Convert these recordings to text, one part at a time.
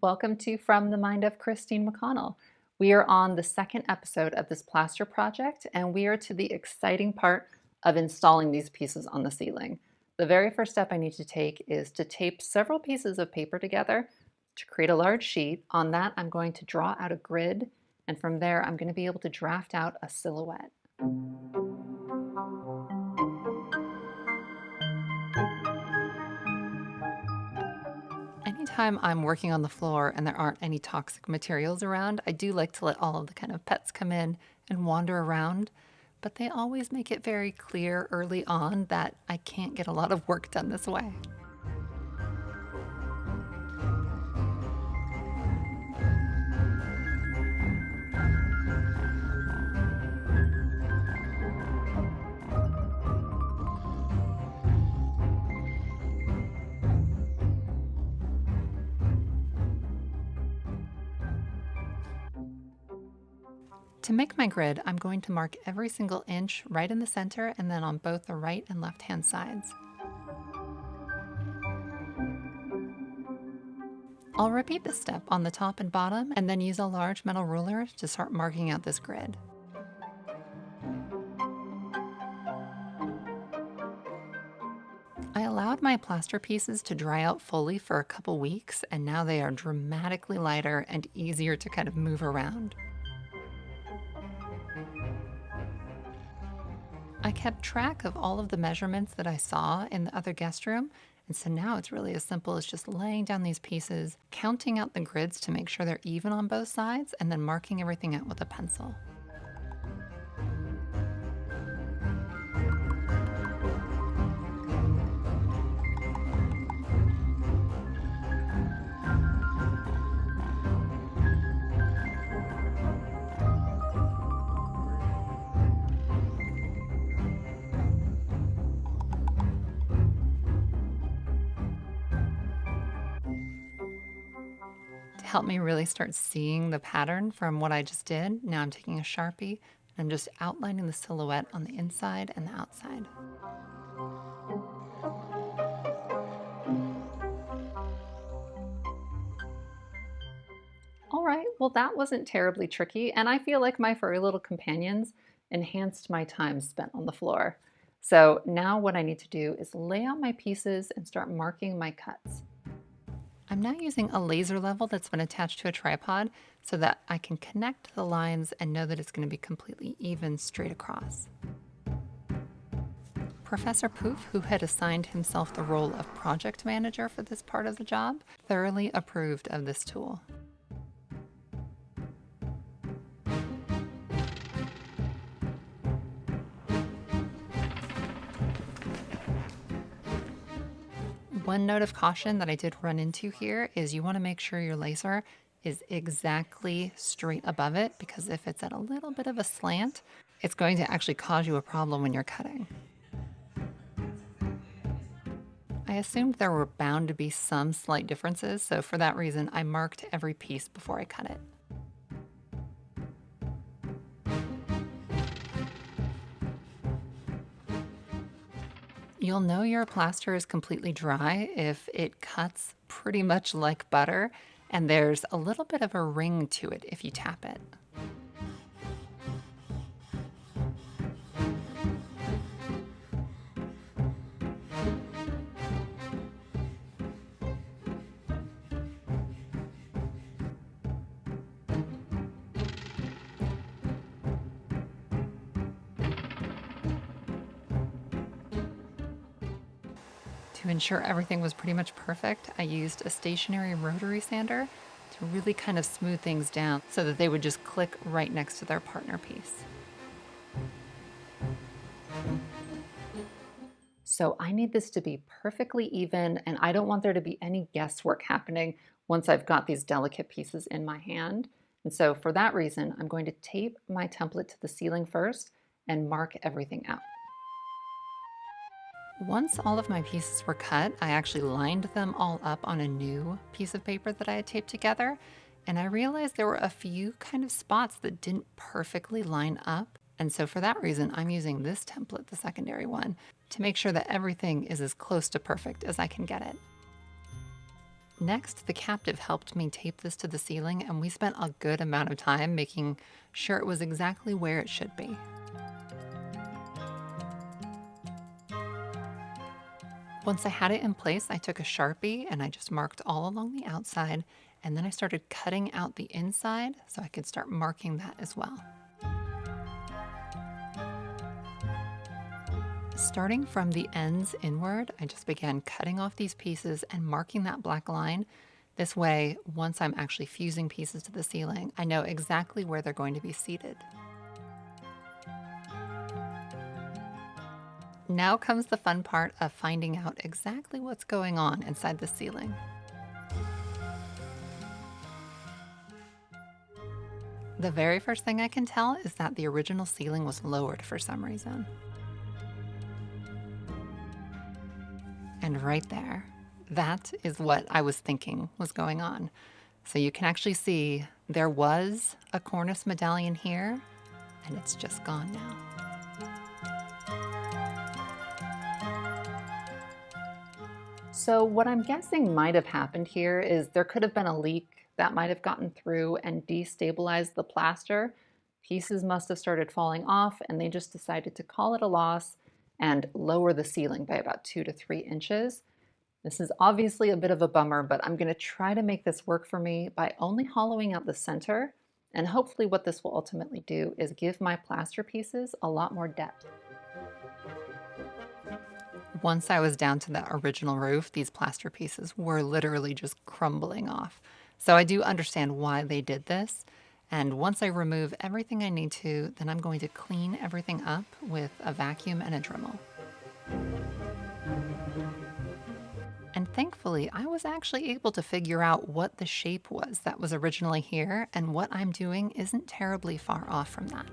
Welcome to From the Mind of Christine McConnell. We are on the second episode of this plaster project, and we are to the exciting part of installing these pieces on the ceiling. The very first step I need to take is to tape several pieces of paper together to create a large sheet. On that, I'm going to draw out a grid, and from there, I'm going to be able to draft out a silhouette. Anytime I'm working on the floor and there aren't any toxic materials around, I do like to let all of the kind of pets come in and wander around, but they always make it very clear early on that I can't get a lot of work done this way. To make my grid, I'm going to mark every single inch right in the center and then on both the right and left hand sides. I'll repeat this step on the top and bottom and then use a large metal ruler to start marking out this grid. I allowed my plaster pieces to dry out fully for a couple weeks, and now they are dramatically lighter and easier to kind of move around. I kept track of all of the measurements that I saw in the other guest room, and so now it's really as simple as just laying down these pieces, counting out the grids to make sure they're even on both sides, and then marking everything out with a pencil. To help me really start seeing the pattern from what I just did, now I'm taking a Sharpie and I'm just outlining the silhouette on the inside and the outside. All right, well, that wasn't terribly tricky, and I feel like my furry little companions enhanced my time spent on the floor. So now what I need to do is lay out my pieces and start marking my cuts. I'm now using a laser level that's been attached to a tripod so that I can connect the lines and know that it's going to be completely even straight across. Professor Poof, who had assigned himself the role of project manager for this part of the job, thoroughly approved of this tool. One note of caution that I did run into here is you want to make sure your laser is exactly straight above it, because if it's at a little bit of a slant, it's going to actually cause you a problem when you're cutting. I assumed there were bound to be some slight differences, so for that reason, I marked every piece before I cut it. You'll know your plaster is completely dry if it cuts pretty much like butter and there's a little bit of a ring to it if you tap it. To ensure everything was pretty much perfect, I used a stationary rotary sander to really kind of smooth things down so that they would just click right next to their partner piece. So I need this to be perfectly even, and I don't want there to be any guesswork happening once I've got these delicate pieces in my hand. And so for that reason, I'm going to tape my template to the ceiling first and mark everything out. Once all of my pieces were cut, I actually lined them all up on a new piece of paper that I had taped together, and I realized there were a few kind of spots that didn't perfectly line up. And so for that reason, I'm using this template, the secondary one, to make sure that everything is as close to perfect as I can get it. Next, the captive helped me tape this to the ceiling, and we spent a good amount of time making sure it was exactly where it should be. Once I had it in place, I took a Sharpie and I just marked all along the outside, and then I started cutting out the inside so I could start marking that as well. Starting from the ends inward, I just began cutting off these pieces and marking that black line. This way, once I'm actually fusing pieces to the ceiling, I know exactly where they're going to be seated. Now comes the fun part of finding out exactly what's going on inside the ceiling. The very first thing I can tell is that the original ceiling was lowered for some reason. And right there, that is what I was thinking was going on. So you can actually see there was a cornice medallion here, and it's just gone now. So what I'm guessing might have happened here is there could have been a leak that might have gotten through and destabilized the plaster. Pieces must have started falling off, and they just decided to call it a loss and lower the ceiling by about 2 to 3 inches. This is obviously a bit of a bummer, but I'm going to try to make this work for me by only hollowing out the center, and hopefully what this will ultimately do is give my plaster pieces a lot more depth. Once I was down to the original roof, these plaster pieces were literally just crumbling off. So I do understand why they did this. And once I remove everything I need to, then I'm going to clean everything up with a vacuum and a Dremel. And thankfully, I was actually able to figure out what the shape was that was originally here, and what I'm doing isn't terribly far off from that.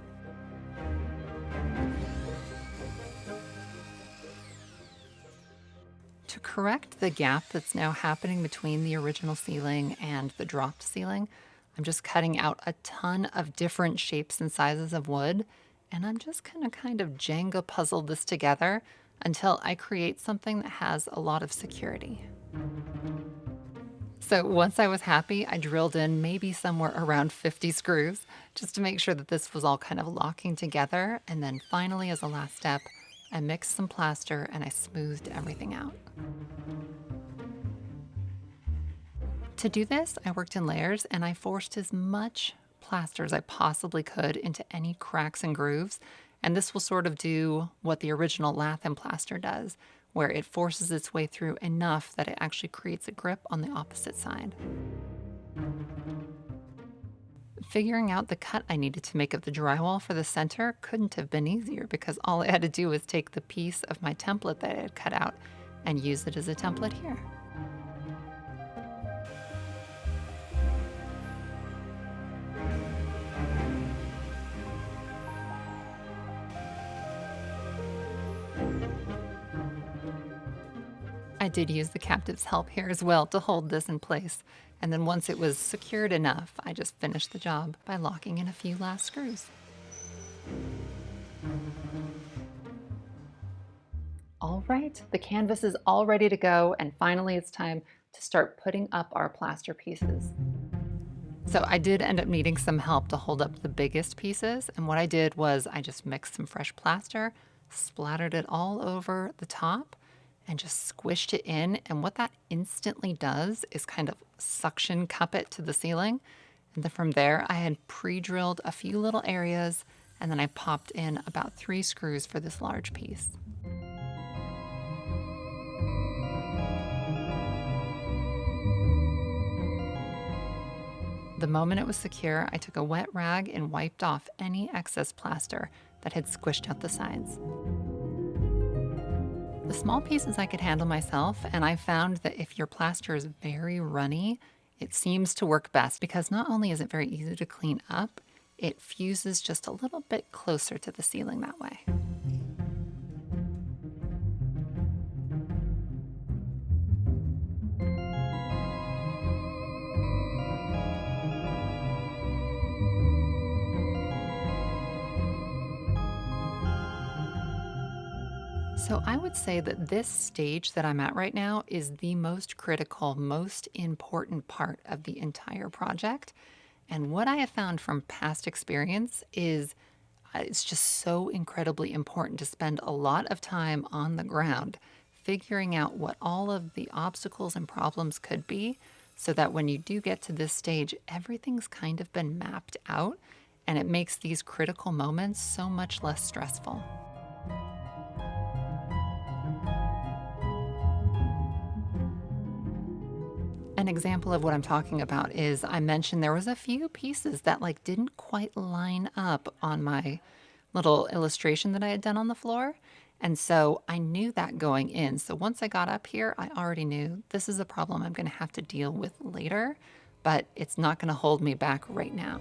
To correct the gap that's now happening between the original ceiling and the dropped ceiling, I'm just cutting out a ton of different shapes and sizes of wood, and I'm just gonna kind of Jenga puzzle this together until I create something that has a lot of security. So once I was happy, I drilled in maybe somewhere around 50 screws just to make sure that this was all kind of locking together, and then finally, as a last step, I mixed some plaster and I smoothed everything out. To do this, I worked in layers and I forced as much plaster as I possibly could into any cracks and grooves. And this will sort of do what the original lath and plaster does, where it forces its way through enough that it actually creates a grip on the opposite side. Figuring out the cut I needed to make of the drywall for the center couldn't have been easier, because all I had to do was take the piece of my template that I had cut out and use it as a template here. I did use the captive's help here as well to hold this in place, and then once it was secured enough, I just finished the job by locking in a few last screws. All right, the canvas is all ready to go, and finally it's time to start putting up our plaster pieces. So I did end up needing some help to hold up the biggest pieces, and what I did was I just mixed some fresh plaster, splattered it all over the top, and just squished it in. And what that instantly does is kind of suction cup it to the ceiling. And then from there, I had pre-drilled a few little areas, and then I popped in about 3 screws for this large piece. The moment it was secure, I took a wet rag and wiped off any excess plaster that had squished out the sides. The small pieces I could handle myself, and I found that if your plaster is very runny, it seems to work best, because not only is it very easy to clean up, it fuses just a little bit closer to the ceiling that way. So I would say that this stage that I'm at right now is the most critical, most important part of the entire project. And what I have found from past experience is it's just so incredibly important to spend a lot of time on the ground figuring out what all of the obstacles and problems could be so that when you do get to this stage, everything's kind of been mapped out and it makes these critical moments so much less stressful. An example of what I'm talking about is I mentioned there was a few pieces that like didn't quite line up on my little illustration that I had done on the floor. And so I knew that going in. So once I got up here, I already knew this is a problem I'm going to have to deal with later, but it's not going to hold me back right now.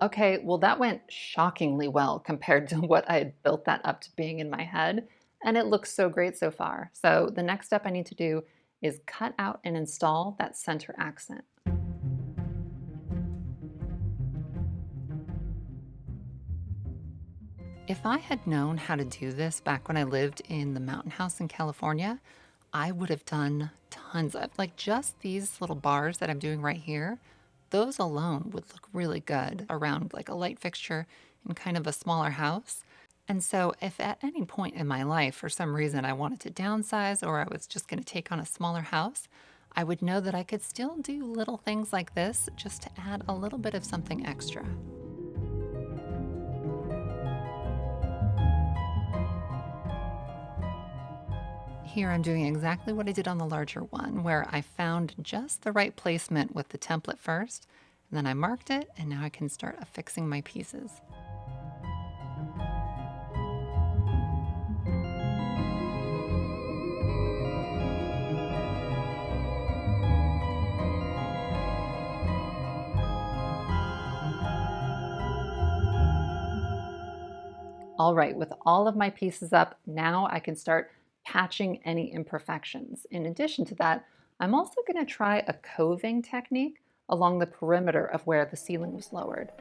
Okay, well, that went shockingly well compared to what I had built that up to being in my head. And it looks so great so far. So the next step I need to do is cut out and install that center accent. If I had known how to do this back when I lived in the mountain house in California, I would have done tons of like just these little bars that I'm doing right here. Those alone would look really good around like a light fixture in kind of a smaller house. And so, if at any point in my life, for some reason, I wanted to downsize or I was just going to take on a smaller house, I would know that I could still do little things like this just to add a little bit of something extra. Here I'm doing exactly what I did on the larger one, where I found just the right placement with the template first, and then I marked it, and now I can start affixing my pieces. All right, with all of my pieces up, now I can start patching any imperfections. In addition to that, I'm also going to try a coving technique along the perimeter of where the ceiling was lowered.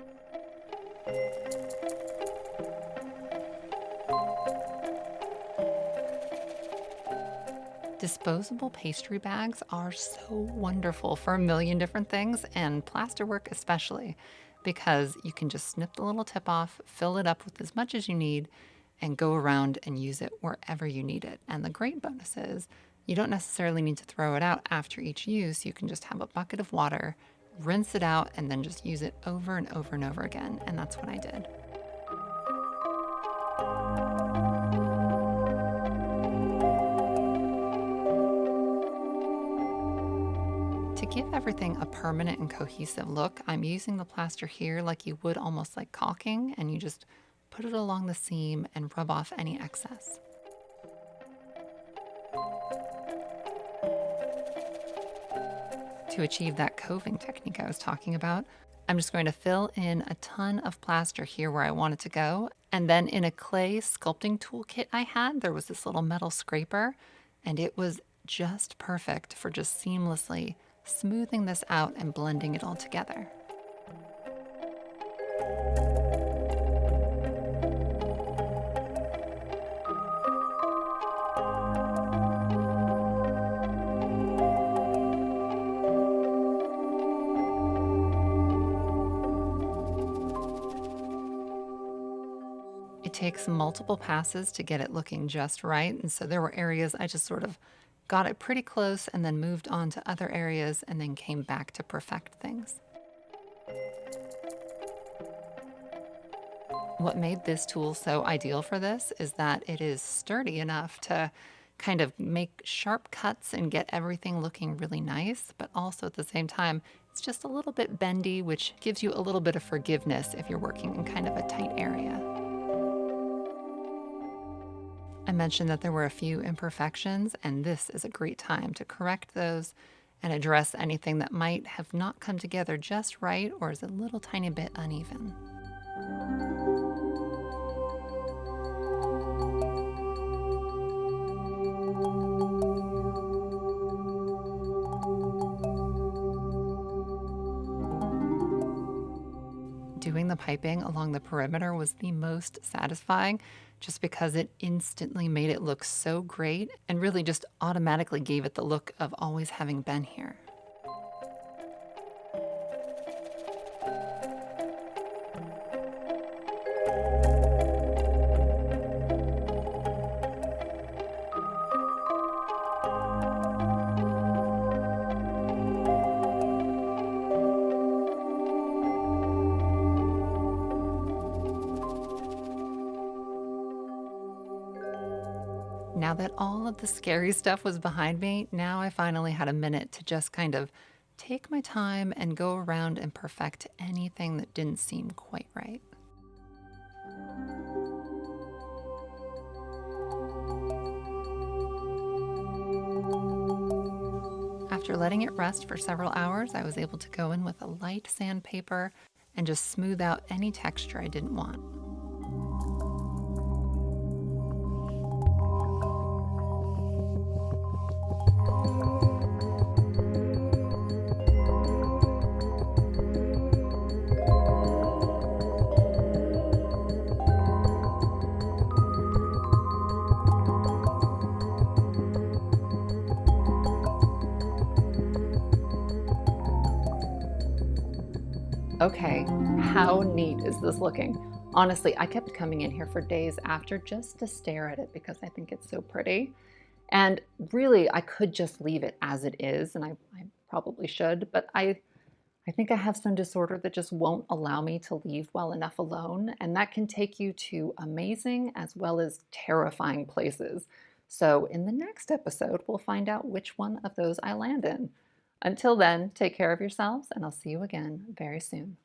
Disposable pastry bags are so wonderful for a million different things, and plasterwork especially, because you can just snip the little tip off, fill it up with as much as you need, and go around and use it wherever you need it. And the great bonus is you don't necessarily need to throw it out after each use. You can just have a bucket of water, rinse it out, and then just use it over and over and over again. And that's what I did. To give everything a permanent and cohesive look, I'm using the plaster here like you would almost like caulking, and you just put it along the seam and rub off any excess. To achieve that coving technique I was talking about, I'm just going to fill in a ton of plaster here where I want it to go. And then in a clay sculpting toolkit I had, there was this little metal scraper, and it was just perfect for just seamlessly smoothing this out and blending it all together. It takes multiple passes to get it looking just right. And so there were areas I just sort of got it pretty close and then moved on to other areas and then came back to perfect things. What made this tool so ideal for this is that it is sturdy enough to kind of make sharp cuts and get everything looking really nice, but also at the same time, it's just a little bit bendy, which gives you a little bit of forgiveness if you're working in kind of a tight area. I mentioned that there were a few imperfections, and this is a great time to correct those and address anything that might have not come together just right or is a little tiny bit uneven. doing the piping along the perimeter was the most satisfying just because it instantly made it look so great and really just automatically gave it the look of always having been here. Now that all of the scary stuff was behind me, now I finally had a minute to just kind of take my time and go around and perfect anything that didn't seem quite right. After letting it rest for several hours, I was able to go in with a light sandpaper and just smooth out any texture I didn't want. Okay, how neat is this looking? Honestly, I kept coming in here for days after just to stare at it because I think it's so pretty. And really, I could just leave it as it is, and I probably should, but I think I have some disorder that just won't allow me to leave well enough alone, and that can take you to amazing as well as terrifying places. So, in the next episode, we'll find out which one of those I land in. Until then, take care of yourselves, and I'll see you again very soon.